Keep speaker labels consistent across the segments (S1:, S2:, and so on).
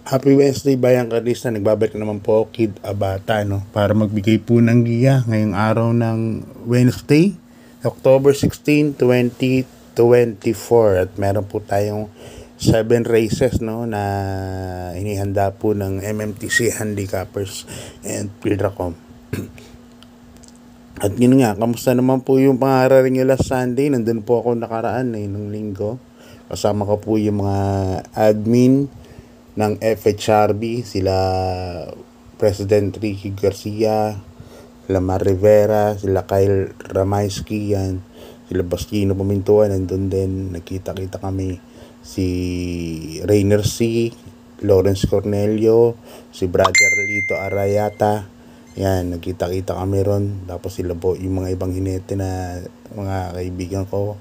S1: Happy Wednesday, Bayang Karista. Nagbabalik na naman po, Kid Abata, no? Para magbigay po ng giya ngayong araw ng Wednesday, October 16, 2024. At meron po tayong 7 races, no, na inihanda po ng MMTC Handicappers and Pilracom. At yun nga, kamusta naman po yung pangarari nyo last Sunday? Nandun po ako nakaraan nung linggo. Kasama ko po yung mga admin ng FHRB, sila President Ricky Garcia, sila Mar Rivera, sila Kyle Ramaisky, yan, sila Bastino Pumintuan, nandun din, nakita-kita kami, si Rainer C, Lawrence Cornelio, si Brother Lito Arayata, yan, nakita-kita kami ron. Tapos sila po, yung mga ibang hinete na mga kaibigan ko,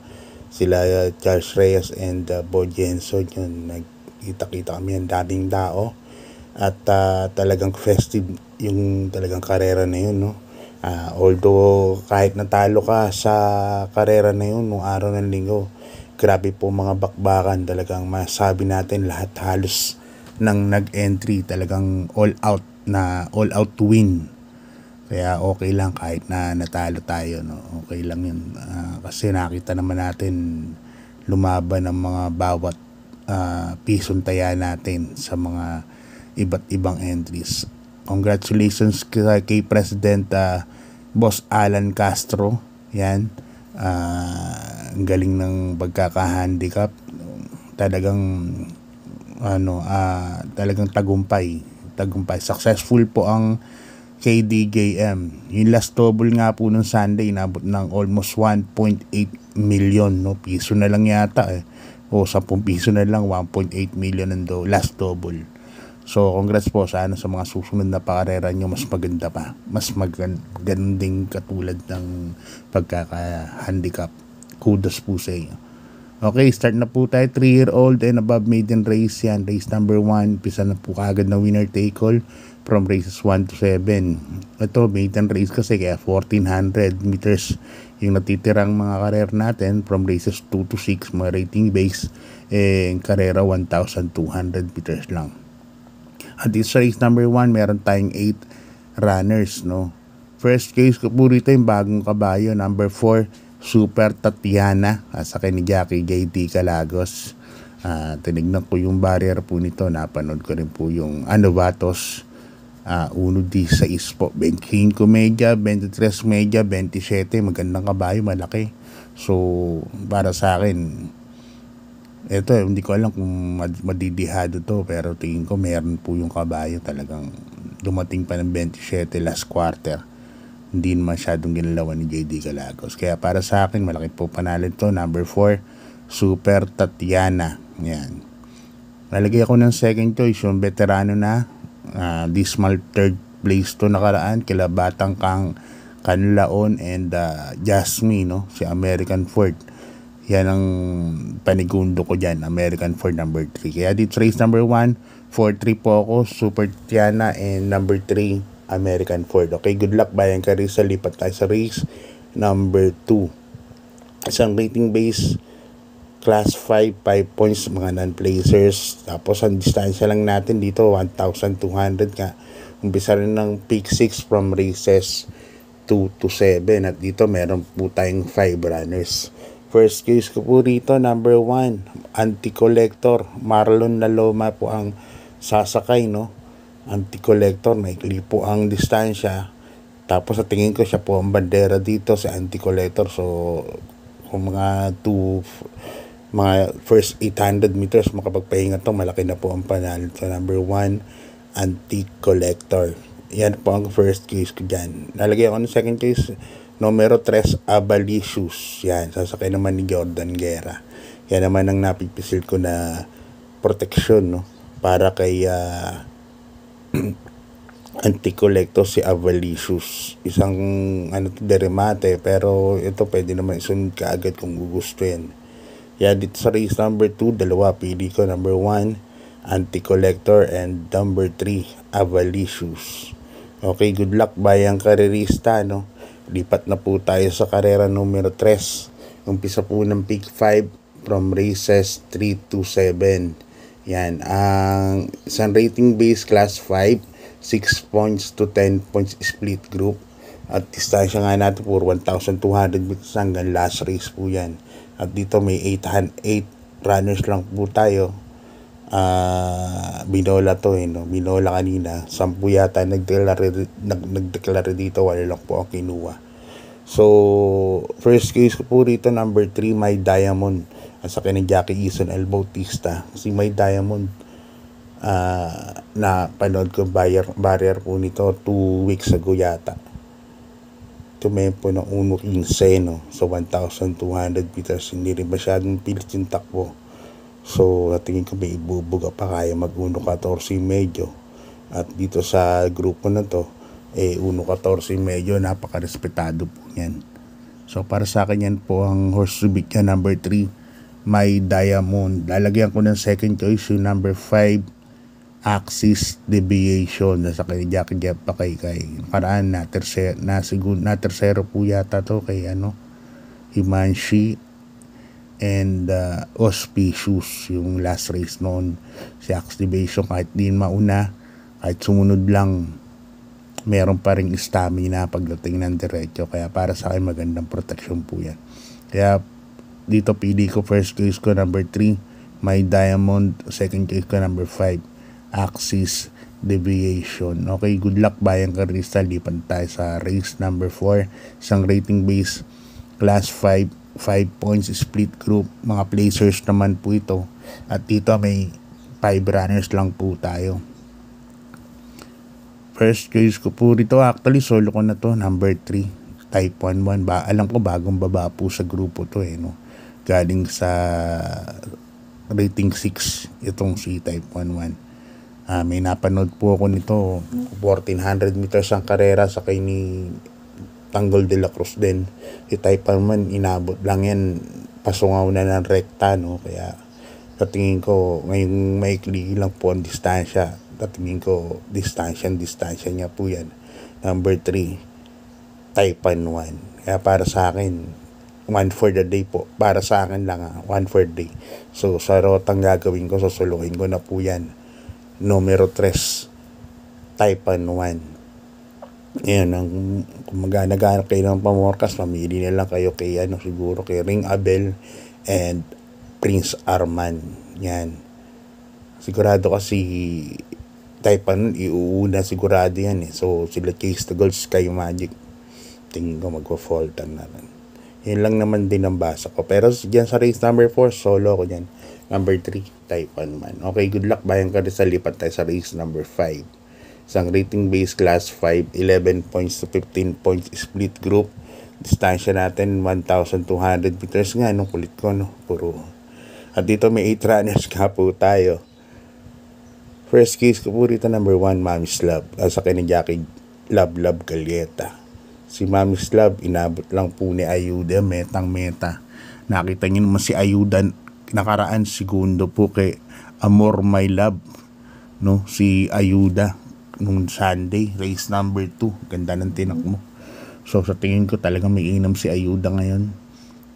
S1: sila Charles Reyes and Bo Jenson, yun, kita-kita kami, ang daming tao at talagang festive yung talagang karera na yun, no. Although kahit natalo ka sa karera na yun nung araw ng linggo, grabe po mga bakbakan, talagang masabi natin lahat halos ng nag-entry talagang all out to win. Kaya okay lang kahit na natalo tayo, no. Okay lang yun, kasi nakita naman natin lumaban ng mga bawat pisong taya natin sa mga iba't ibang entries. Congratulations kay President Boss Alan Castro. Yan, ang galing ng pagkaka-handicap. Talagang talagang tagumpay. Successful po ang KDGM. Yung last double nga po nung Sunday, nabot ng almost 1.8 million, no, piso na lang yata o 10 piso na lang, 1.8 million ang last double. So congrats po, sana sa mga susunod na pakarera nyo mas maganda pa, mas magandang katulad ng pagkaka-handicap. Kudos po sa inyo. Okay, start na po tayo. 3-year-old and above maiden race yan. Race number 1, pisa na po kagad na winner take all from races 1 to 7. Ito, maiden race kasi kaya 1400 meters yung natitirang mga karer natin from races 2 to 6, mga rating base, karera 1,200 meters lang. At this race number 1, meron tayong 8 runners, no. First case ko po rito yung bagong kabayo, number 4, Super Tatiana, sa ni Jackie J.D. Calagos. Tinignan ko yung barrier po nito, napanood ko rin po yung Anovatos 1D6 po, 25 media, 23 media, 27, magandang kabayo, malaki. So para sa akin ito, hindi ko alam kung madidihado to, pero tingin ko meron po yung kabayo, talagang dumating pa ng 27 last quarter, hindi masyadong ginalawan ni JD Calagos. Kaya para sa akin, malaki po panalo to, number 4, Super Tatiana. Yan, nalagay ako ng second choice, yung veterano na, dismal third place to nakaraan, kila Batang Kang Canlaon and Jasmine, no, si American Ford. Yan ang panigundo ko dyan, American Ford number 3. Kaya dito race number 1, 4-3 po ako, Super Tatiana, and number 3, American Ford. Okay, good luck, Bayang Karisa. Lipat tayo sa race number 2. Isang rating base, class 5, 5 points, mga non-placers. Tapos ang distansya lang natin dito 1,200 ka. Umpisa rin ng peak 6 from races 2 to 7. At dito meron po tayong 5 runners. First case ko po rito, number 1, Anti-Collector. Marlon Naloma po ang sasakay, no. Anti-Collector, naikli po ang distansya. Tapos sa tingin ko siya po ang bandera dito, si Anti-Collector. So kung mga first 800 meters makapagpahinga to, malaki na po ang panalo. So number 1, Anti-Collector. Yan po ang first case ko dyan. Nalagay ako ng second case, numero 3, Abalicious. Yan, sasakay naman ni Jordan Guerra. Yan naman ang napipisil ko na protection, no, para kay Anti-Collector, si Abalicious. Isang deremate, pero ito pwede naman isunod ka agad kung gugustuhin. Yan, dito sa race number 2, dalawa pili ko, number 1, Anti-Collector, and number 3, Abalicious. Okay, good luck, Bayang Karerista, no. Lipat na po tayo sa karera numero 3. Umpisa po ng peak 5 from races 3 to 7. Yan, ang isang rating base class 5, 6 points to 10 points split group. At distansya nga natin po 1,200 meters hanggang last race po yan. At dito may 8 runners lang po tayo. Binola to no? Binola kanina. 10 yata nagdeklara dito, wala lang po ang kinuha. So, first case ko po rito, number 3, My Diamond. Sa akin ni Jackie Eason El Bautista. Si My Diamond, na panood ko barrier po nito 2 weeks ago yata. Tumempo ng 1.15 no? So 1,200 meters, hindi rin masyadong pilit yung takbo. So natingin ko may ibubuga pa, kaya mag 1.14 medyo. At dito sa grupo na to 1.14 medyo, napaka-respetado po yan. So para sa akin yan po ang horse to beat niya, number 3, My Diamond. Lalagyan ko ng second choice yung number 5, Axis Deviation. Nasa kay Jackie Jeff pa kay paraan na tersero po yata to kay Himanshi and Auspicious yung last race noon. Si Axis Deviation kahit din mauna, kahit sumunod lang, meron pa ring stamina pagdating ng diretso, kaya para sa akin magandang protection po yan. Kaya dito pili ko first case ko number 3, My Diamond. Second case ko number 5, Axis Deviation. Okay, good luck Bayang Karista. Lipan tayo sa race number 4, isang rating base class 5, 5 points split group. Mga placers naman po ito, at dito may 5 runners lang po tayo. First case ko po rito, actually solo ko na to, number 3, Type 11. Alam ko bagong baba po sa grupo to no? Galing sa rating 6 itong si Type 11. May napanood po ako nito, 1,400 meters ang karera, sa kay ni Tanggol de la Cruz din. Si Type 11 inabot lang yan, pasungaw na ng rekta no? Kaya sa tingin ko ngayong maikli lang po ang distansya. Sa tingin ko distansya niya po yan, number 3, Type 11. Kaya para sa akin, 1 for the day po. Para sa akin lang 1 for the day. So sa rotang gagawin ko, susuluhin ko na po yan, numero 3, Type 1. Yan, kung naghanap kayo ng pamorkas, mamili na lang kayo kay siguro kay Ring Abel and Prince Arman. Yan, sigurado kasi Type 1 iuuna sigurado yan So sila Case the Gold, Sky Magic, tingin ko magpo-faultan na lang. Yan lang naman din ang basa ko. Pero dyan sa race number 4, solo ko dyan, number 3, Type 1 man. Okay, good luck Bayang Karista. Lipat tayo sa race number 5, isang rating base class 5, 11 points to 15 points split group. Distansya natin 1,200 meters nga, kulit ko puro. At dito may 8 runners ka po tayo. First case ko po rito, number 1, Mommy's Love. Sa akin ni Jackie Love Galieta. Si Mommy's Love, inabot lang po ni Ayuda, metang-meta. Nakita niyo naman si Ayuda nakaraan, segundo po kay Amor My Love, no? Si Ayuda nung Sunday, race number 2. Ganda ng tinakbo. So sa tingin ko talaga may inam si Ayuda ngayon.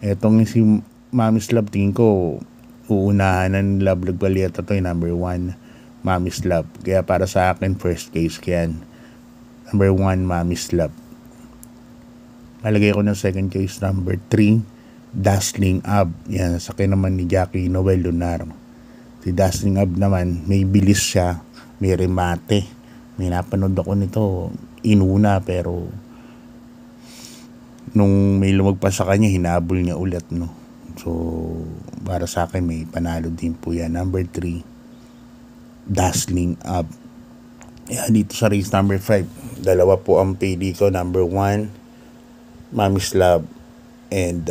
S1: Etong si Mommy's Love, tingin ko uunahan ng Love Galieta to, number 1, Mommy's Love. Kaya para sa akin, first case yan, number 1, Mommy's Love. Malagay ko ng second case, number 3, Dazzling Ab. Yan, sakin naman ni Jackie Noel Lunar. Si Dazzling Ab naman, may bilis siya, may remate. May napanood ako nito, inuna, pero nung may lumagpas sa kanya, hinabol niya ulit, no? So, para sa akin, may panalo din po yan. Number 3, Dazzling Ab. Yan, dito sa race number 5, dalawa po ang pili ko. Number 1, Mommy's Love, and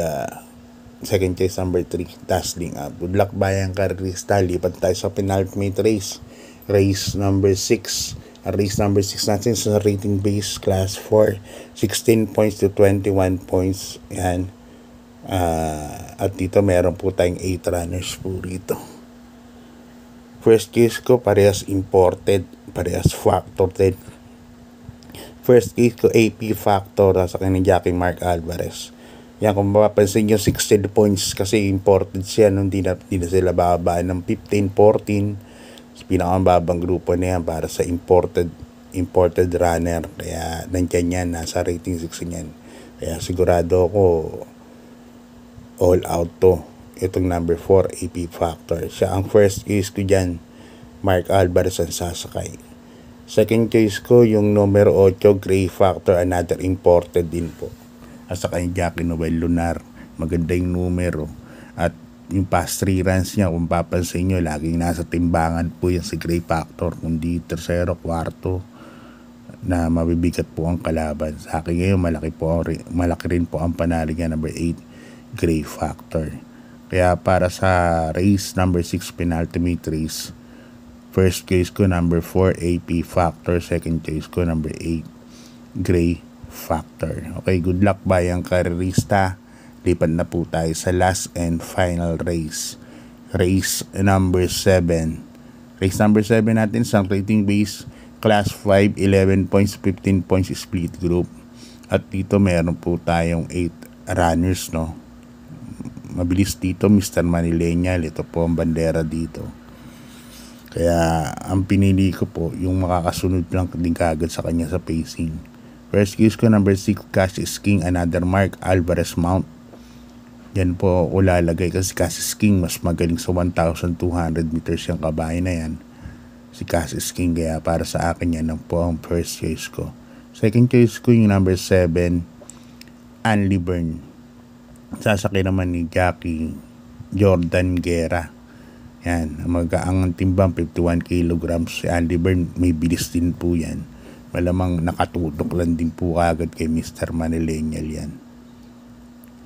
S1: second case number 3, Dazzling Up. Good luck Bayang Karista. Lipat tayo sa penultimate race, race number 6. Race number 6 natin sa rating base class 4, 16 points to 21 points. Yan. At dito meron po tayong 8 runners po rito. First case ko, parehas imported, parehas factored. First case ko, AP Factor, sa kanya Jackie Mark Alvarez. Yan, kung mapapansin nyo, 16 points kasi imported siya, hindi na sila bababa ng 15, 14, Pinakamababang grupo na yan para sa imported runner. Kaya nandyan yan, nasa rating 6 yan. Kaya sigurado ako all out to. Itong number 4, AP Factor. Siya ang first choice ko dyan. Mark Alvarez ang sasakay. Second choice ko yung numero 8, Gray Factor, another imported din po. At saka yung Jackie Noel Lunar. Maganda yung numero. At yung past 3 runs niya, kung papansin nyo, laging nasa timbangan po yan si Gray Factor. Kundi tercero, kwarto, na mabibigat po ang kalaban. Sa akin ngayon, malaki rin po ang panalo niya, number 8, Gray Factor. Kaya para sa race number 6 penultimate race, first choice ko number 4, AP Factor. Second choice ko number 8, Gray Factor. Okay, good luck bayang karerista. Lipat na po tayo sa last and final race. Race number 7. Race number 7 natin sa rating base, class 5, 11 points, 15 points split group. At dito meron po tayong 8 runners, no. Mabilis dito, Mr. Manileñal. Ito po ang bandera dito. Kaya ang pinili ko po yung makakasunod lang din kagad sa kanya sa pacing. First choice ko number 6, Cash is King, another Mark Alvarez mount. Yan po ako lalagay kasi Cash is King mas magaling sa 1,200 meters yung kabahay na yan. Si Cash is King, kaya para sa akin yan ang po ang first choice ko. Second choice ko yung number 7, Anli Burn. Sasakay naman ni Jackie Jordan Guerra. Yan, ang timbang 51 kilograms. Si Andy Byrne, may bilis din po yan. Malamang nakatutok lang din po agad kay Mr. Manileñal yan.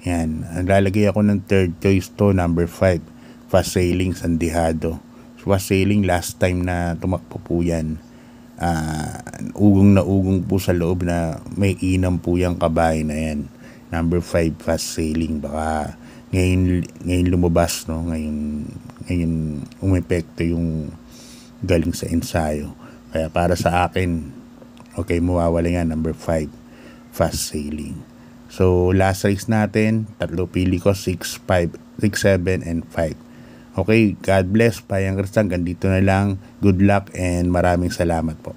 S1: Yan, lalagay ako ng third choice to, number 5, Fast Sailing Sandihado. Fast Sailing, last time na tumakbo po yan, ugong na ugong po sa loob na may inam po yung kabahay na yan. Number 5, Fast Sailing. Baka ngayon lumabas, no? Ngayon umepekto yung galing sa ensayo. Kaya para sa akin, okay, mawawala nga number 5, Fast Sailing. So, last race natin, tatlo pili ko, 6, 5, 6, 7, and 5. Okay, God bless. Bayang Kristang, ganito na lang. Good luck and maraming salamat po.